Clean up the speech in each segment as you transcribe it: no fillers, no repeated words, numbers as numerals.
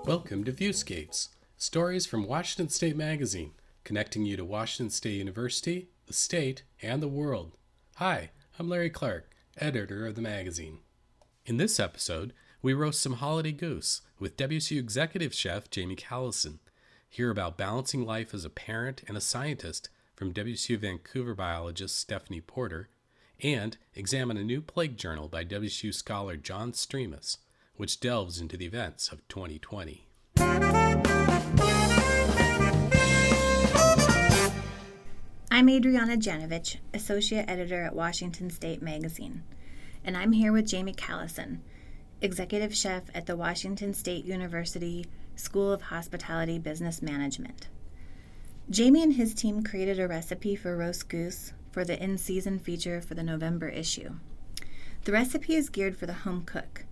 Welcome to Viewscapes, stories from Washington State Magazine, connecting you to Washington State University, the state, and the world. Hi, I'm Larry Clark, editor of the magazine. In this episode, we roast some holiday goose with WSU executive chef Jamie Callison. Hear about balancing life as a parent and a scientist from WSU Vancouver biologist Stephanie Porter, and examine a new plague journal by WSU scholar John Streamas, which delves into the events of 2020. I'm Adriana Janovich, Associate Editor at Washington State Magazine, and I'm here with Jamie Callison, Executive Chef at the Washington State University School of Hospitality Business Management. Jamie and his team created a recipe for roast goose for the in-season feature for the November issue. The recipe is geared for the home cook.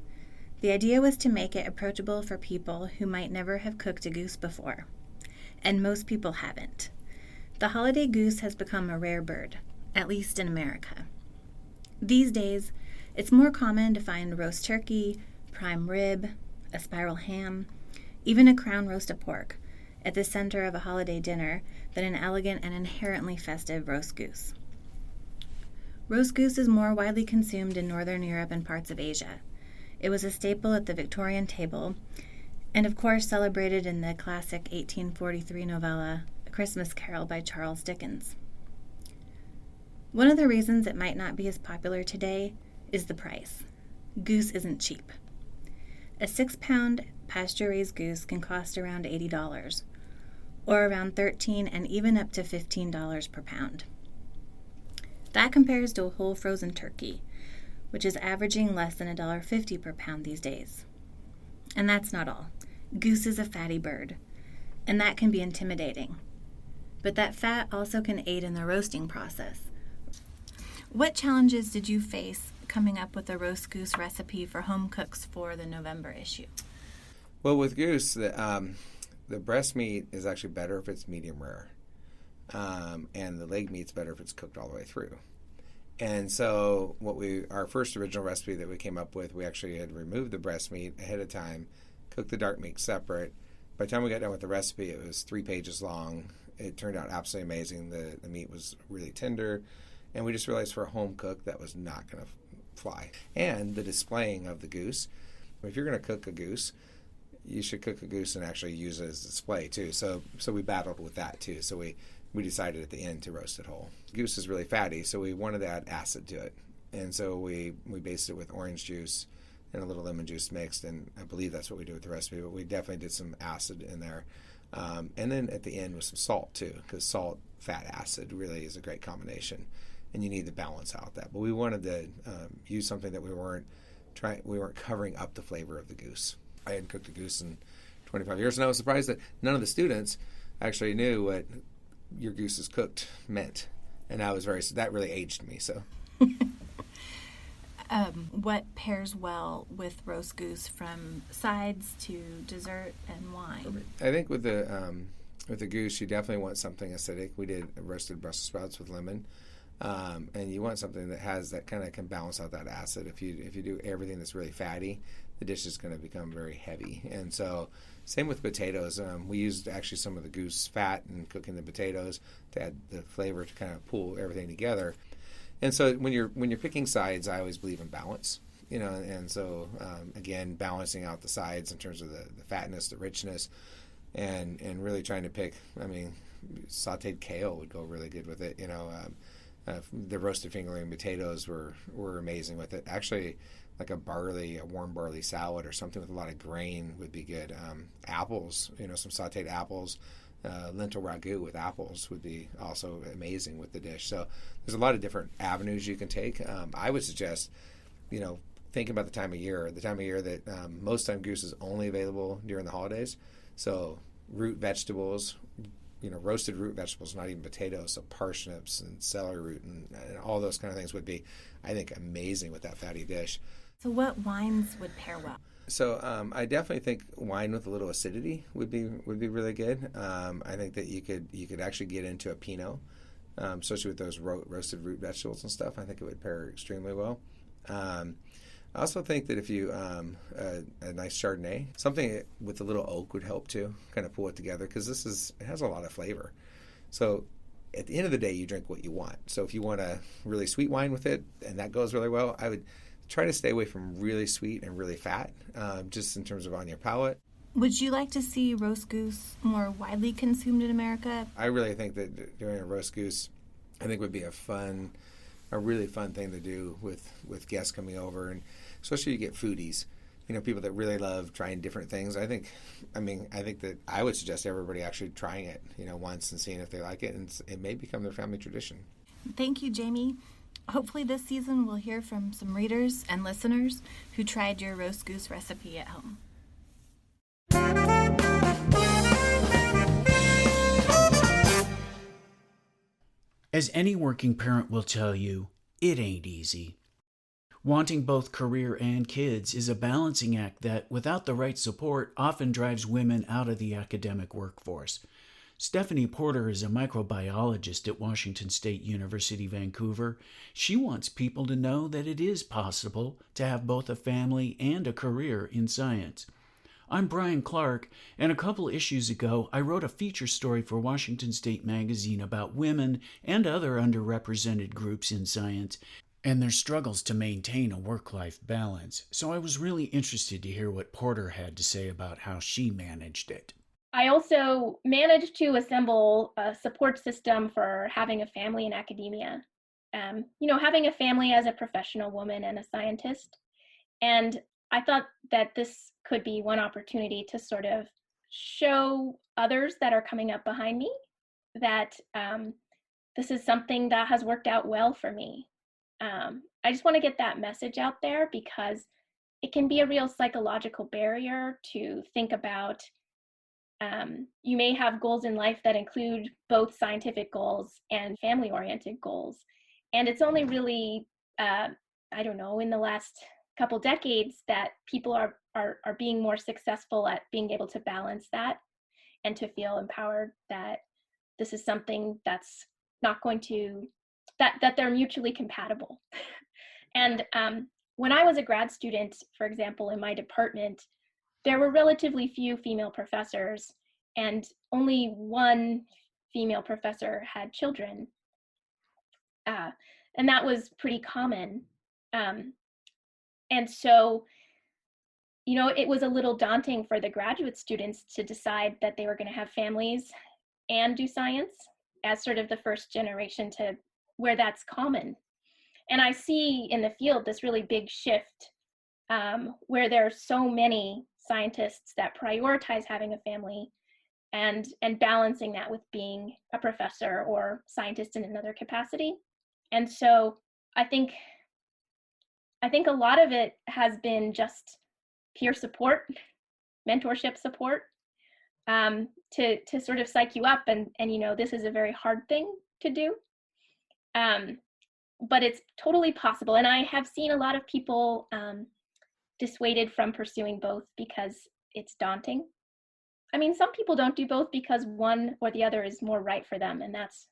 The idea was to make it approachable for people who might never have cooked a goose before, and most people haven't. The holiday goose has become a rare bird, at least in America. These days, it's more common to find roast turkey, prime rib, a spiral ham, even a crown roast of pork at the center of a holiday dinner than an elegant and inherently festive roast goose. Roast goose is more widely consumed in Northern Europe and parts of Asia. It was a staple at the Victorian table, and of course celebrated in the classic 1843 novella, A Christmas Carol by Charles Dickens. One of the reasons it might not be as popular today is the price. Goose isn't cheap. A 6-pound pasture-raised goose can cost around $80, or around $13 and even up to $15 per pound. That compares to a whole frozen turkey, which is averaging less than $1.50 per pound these days. And that's not all. Goose is a fatty bird, and that can be intimidating. But that fat also can aid in the roasting process. What challenges did you face coming up with a roast goose recipe for home cooks for the November issue? Well, with goose, the breast meat is actually better if it's medium rare, and the leg meat's better if it's cooked all the way through. And so our first original recipe that we came up with, we actually had removed the breast meat ahead of time, cooked the dark meat separate. By the time we got done with the recipe, it was 3 pages long. It turned out absolutely amazing. The meat was really tender, and we just realized for a home cook that was not going to fly. And the displaying of the goose, if you're going to cook a goose, you should cook a goose and actually use it as a display too. So we battled with that too. So we decided at the end to roast it whole. Goose is really fatty, so we wanted to add acid to it. And so we based it with orange juice and a little lemon juice mixed, and I believe that's what we did with the recipe, but we definitely did some acid in there. And then at the end with some salt too, because salt, fat, acid really is a great combination, and you need to balance out that. But we wanted to use something that we weren't covering up the flavor of the goose. I hadn't cooked a goose in 25 years, and I was surprised that none of the students actually knew what your goose is cooked meant, and that really aged me. So, what pairs well with roast goose, from sides to dessert and wine? I think with the goose, you definitely want something acidic. We did roasted Brussels sprouts with lemon, and you want something that has that kind of can balance out that acid. If you do everything that's really fatty, the dish is going to become very heavy. And so same with potatoes. We used actually some of the goose fat in cooking the potatoes to add the flavor to kind of pull everything together. And so when you're picking sides, I always believe in balance, and so again, balancing out the sides in terms of the fatness, the richness, and really trying to pick, sauteed kale would go really good with it. The roasted fingerling potatoes were amazing with it. Actually, like a warm barley salad or something with a lot of grain would be good. Apples, some sauteed apples, lentil ragu with apples would be also amazing with the dish. So there's a lot of different avenues you can take. I would suggest, thinking about the time of year that most time goose is only available during the holidays. So root vegetables, roasted root vegetables, not even potatoes, so parsnips and celery root and all those kind of things would be, I think, amazing with that fatty dish. So what wines would pair well? So I definitely think wine with a little acidity would be really good. I think that you could actually get into a Pinot, especially with those roasted root vegetables and stuff. I think it would pair extremely well. I also think that if you a nice Chardonnay, something with a little oak would help too, kind of pull it together, because it has a lot of flavor. So at the end of the day, you drink what you want. So if you want a really sweet wine with it, and that goes really well, I would try to stay away from really sweet and really fat, just in terms of on your palate. Would you like to see roast goose more widely consumed in America? I really think that doing a roast goose, I think would be a really fun thing to do with guests coming over, and especially you get foodies, people that really love trying different things. I think that I would suggest everybody actually trying it, once and seeing if they like it, and it may become their family tradition. Thank you, Jamie. Hopefully this season we'll hear from some readers and listeners who tried your roast goose recipe at home. As any working parent will tell you, it ain't easy. Wanting both career and kids is a balancing act that, without the right support, often drives women out of the academic workforce. Stephanie Porter is a microbiologist at Washington State University, Vancouver. She wants people to know that it is possible to have both a family and a career in science. I'm Brian Clark, and a couple issues ago, I wrote a feature story for Washington State Magazine about women and other underrepresented groups in science and their struggles to maintain a work-life balance. So I was really interested to hear what Porter had to say about how she managed it. I also managed to assemble a support system for having a family in academia. Having a family as a professional woman and a scientist. And I thought that this could be one opportunity to sort of show others that are coming up behind me that this is something that has worked out well for me. I just want to get that message out there because it can be a real psychological barrier to think about. You may have goals in life that include both scientific goals and family-oriented goals. And it's only really, in the last couple decades that people are being more successful at being able to balance that and to feel empowered that this is something that's not going to, that they're mutually compatible. And when I was a grad student, for example, in my department, there were relatively few female professors and only one female professor had children. And that was pretty common. And so, it was a little daunting for the graduate students to decide that they were going to have families and do science as sort of the first generation to where that's common. And I see in the field this really big shift where there are so many scientists that prioritize having a family and balancing that with being a professor or scientist in another capacity. And so I think a lot of it has been just peer support, mentorship support, to sort of psych you up and this is a very hard thing to do. But it's totally possible. And I have seen a lot of people dissuaded from pursuing both because it's daunting. I mean, some people don't do both because one or the other is more right for them, and that's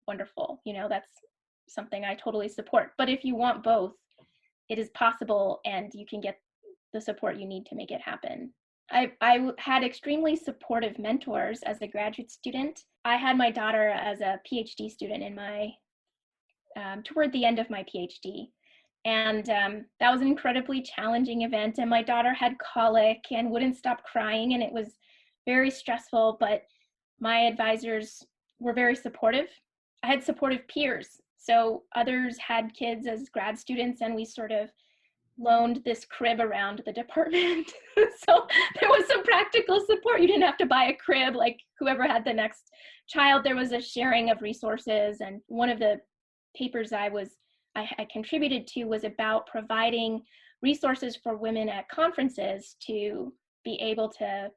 wonderful. That's something I totally support. But if you want both, it is possible, and you can get the support you need to make it happen. I had extremely supportive mentors as a graduate student. I had my daughter as a PhD student in my toward the end of my PhD. And that was an incredibly challenging event. And my daughter had colic and wouldn't stop crying. And it was very stressful, but my advisors were very supportive. I had supportive peers. So others had kids as grad students, and we sort of loaned this crib around the department. So there was some practical support. You didn't have to buy a crib like whoever had the next child. There was a sharing of resources. And one of the papers I contributed to was about providing resources for women at conferences to be able to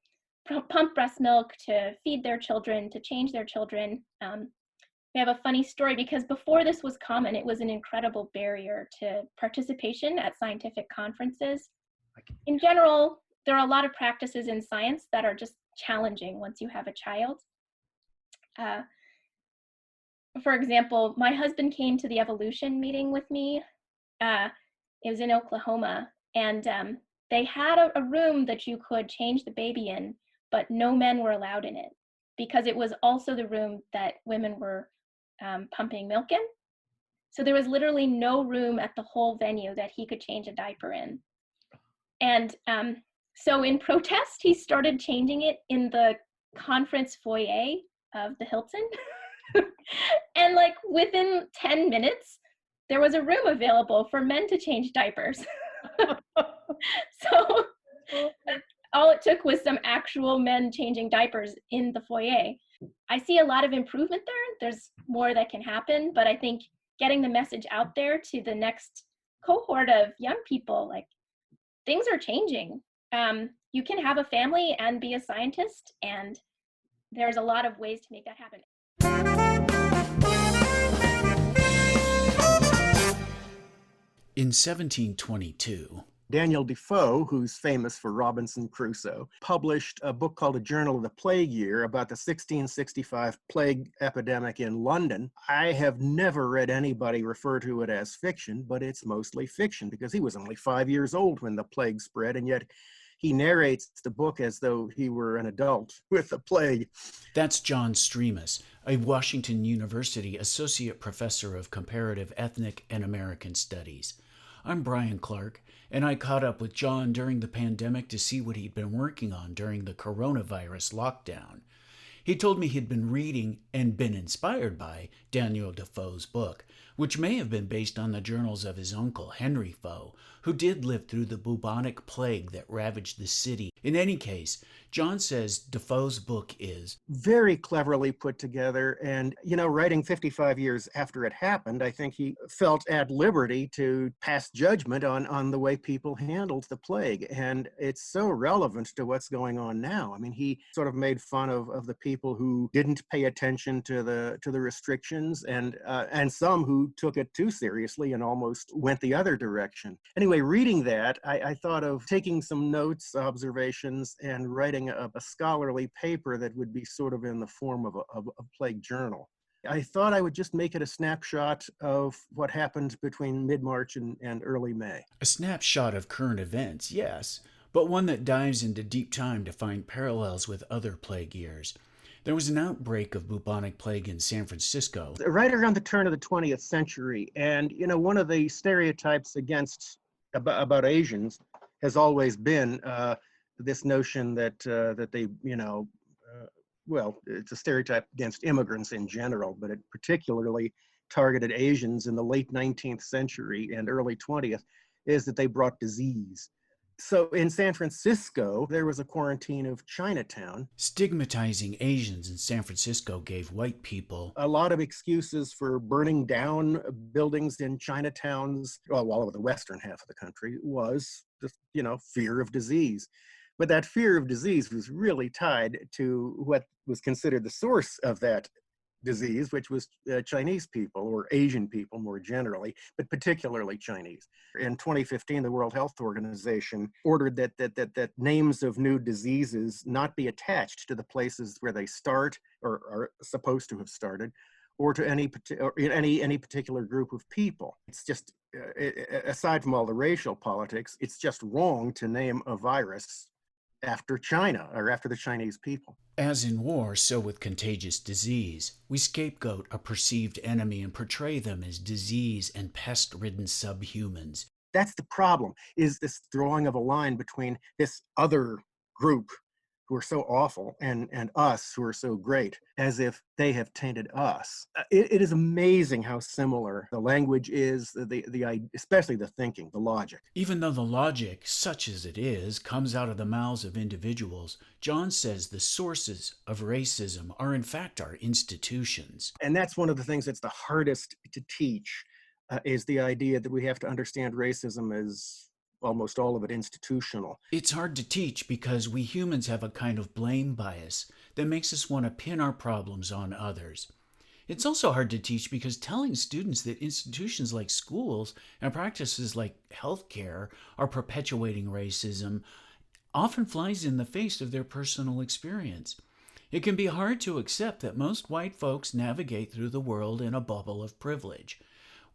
pump breast milk, to feed their children, to change their children. We have a funny story because before this was common, it was an incredible barrier to participation at scientific conferences. In general, there are a lot of practices in science that are just challenging once you have a child. For example, my husband came to the evolution meeting with me. It was in Oklahoma, And they had a room that you could change the baby in, but no men were allowed in it because it was also the room that women were pumping milk in. So there was literally no room at the whole venue that he could change a diaper in. And so in protest, he started changing it in the conference foyer of the Hilton. And like within 10 minutes, there was a room available for men to change diapers. So all it took was some actual men changing diapers in the foyer. I see a lot of improvement there. There's more that can happen, but I think getting the message out there to the next cohort of young people, like, things are changing. You can have a family and be a scientist, and there's a lot of ways to make that happen. In 1722, Daniel Defoe, who's famous for Robinson Crusoe, published a book called A Journal of the Plague Year about the 1665 plague epidemic in London. I have never read anybody refer to it as fiction, but it's mostly fiction because he was only 5 years old when the plague spread, and yet he narrates the book as though he were an adult with the plague. That's John Streamas, a Washington University Associate Professor of Comparative Ethnic and American Studies. I'm Brian Clark, and I caught up with John during the pandemic to see what he'd been working on during the coronavirus lockdown. He told me he'd been reading and been inspired by Daniel Defoe's book, which may have been based on the journals of his uncle, Henry Foe, who did live through the bubonic plague that ravaged the city. In any case, John says Defoe's book is very cleverly put together, and, writing 55 years after it happened, I think he felt at liberty to pass judgment on the way people handled the plague, and it's so relevant to what's going on now. I mean, he sort of made fun of the people who didn't pay attention to the restrictions, and some who took it too seriously and almost went the other direction. Anyway, reading that, I thought of taking some notes, observations, and writing a scholarly paper that would be sort of in the form of a plague journal. I thought I would just make it a snapshot of what happened between mid-March and early May. a snapshot of current events, yes, but one that dives into deep time to find parallels with other plague years. There was an outbreak of bubonic plague in San Francisco. Right around the turn of the 20th century, and one of the stereotypes about Asians has always been this notion that they, well, it's a stereotype against immigrants in general, but it particularly targeted Asians in the late 19th century and early 20th, is that they brought disease. So in San Francisco, there was a quarantine of Chinatown. Stigmatizing Asians in San Francisco gave white people a lot of excuses for burning down buildings in Chinatowns, well, all over the western half of the country, was the, fear of disease. But that fear of disease was really tied to what was considered the source of that disease, which was Chinese people, or Asian people more generally, but particularly Chinese. In 2015, the World Health Organization ordered that names of new diseases not be attached to the places where they start or are supposed to have started, or to any particular group of people. It's just, aside from all the racial politics, it's just wrong to name a virus after China or after the Chinese people. As in war, so with contagious disease. We scapegoat a perceived enemy and portray them as disease and pest-ridden subhumans. That's the problem, is this drawing of a line between this other group who are so awful and us who are so great, as if they have tainted us. It is amazing how similar the language is, especially the thinking, the logic. Even though the logic, such as it is, comes out of the mouths of individuals, John says the sources of racism are in fact our institutions. And that's one of the things that's the hardest to teach, is the idea that we have to understand racism as almost all of it institutional. It's hard to teach because we humans have a kind of blame bias that makes us want to pin our problems on others. It's also hard to teach because telling students that institutions like schools and practices like healthcare are perpetuating racism often flies in the face of their personal experience. It can be hard to accept that most white folks navigate through the world in a bubble of privilege.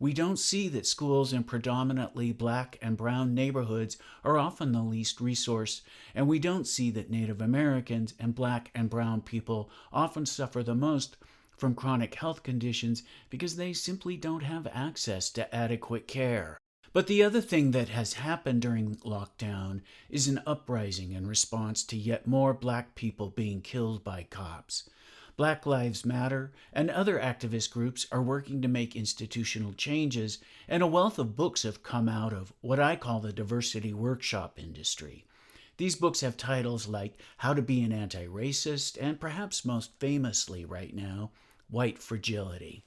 We don't see that schools in predominantly black and brown neighborhoods are often the least resourced, and we don't see that Native Americans and black and brown people often suffer the most from chronic health conditions because they simply don't have access to adequate care. But the other thing that has happened during lockdown is an uprising in response to yet more black people being killed by cops. Black Lives Matter and other activist groups are working to make institutional changes, and a wealth of books have come out of what I call the diversity workshop industry. These books have titles like How to Be an Anti-Racist and perhaps most famously right now, White Fragility.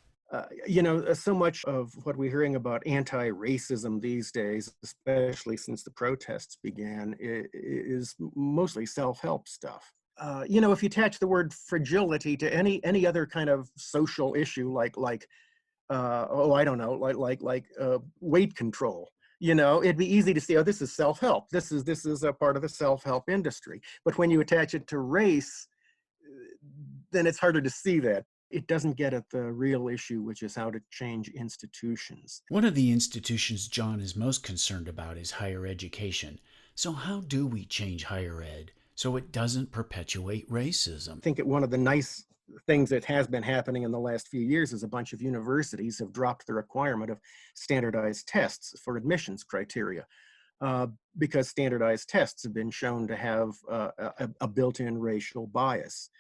So much of what we're hearing about anti-racism these days, especially since the protests began, is mostly self-help stuff. If you attach the word fragility to any other kind of social issue, like weight control, it'd be easy to say, oh, this is self-help. This is a part of the self-help industry. But when you attach it to race, then it's harder to see that. It doesn't get at the real issue, which is how to change institutions. One of the institutions John is most concerned about is higher education. So how do we change higher ed so it doesn't perpetuate racism? I think one of the nice things that has been happening in the last few years is a bunch of universities have dropped the requirement of standardized tests for admissions criteria. Because standardized tests have been shown to have a built-in racial bias.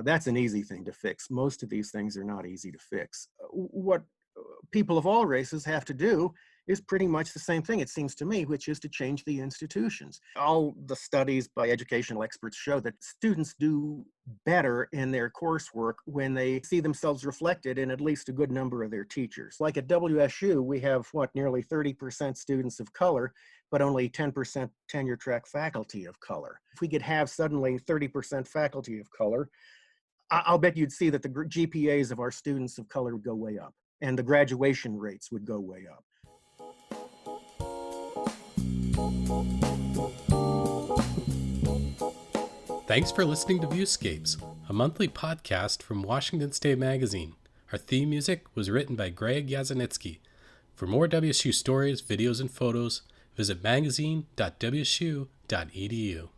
That's an easy thing to fix. Most of these things are not easy to fix. What people of all races have to do is pretty much the same thing, it seems to me, which is to change the institutions. All the studies by educational experts show that students do better in their coursework when they see themselves reflected in at least a good number of their teachers. Like at WSU, we have, nearly 30% students of color, but only 10% tenure track faculty of color. If we could have suddenly 30% faculty of color, I'll bet you'd see that the GPAs of our students of color would go way up, and the graduation rates would go way up. Thanks for listening to Viewscapes, a monthly podcast from Washington State Magazine. Our theme music was written by Greg Yazanitsky. For more WSU stories, videos, and photos, visit magazine.wsu.edu.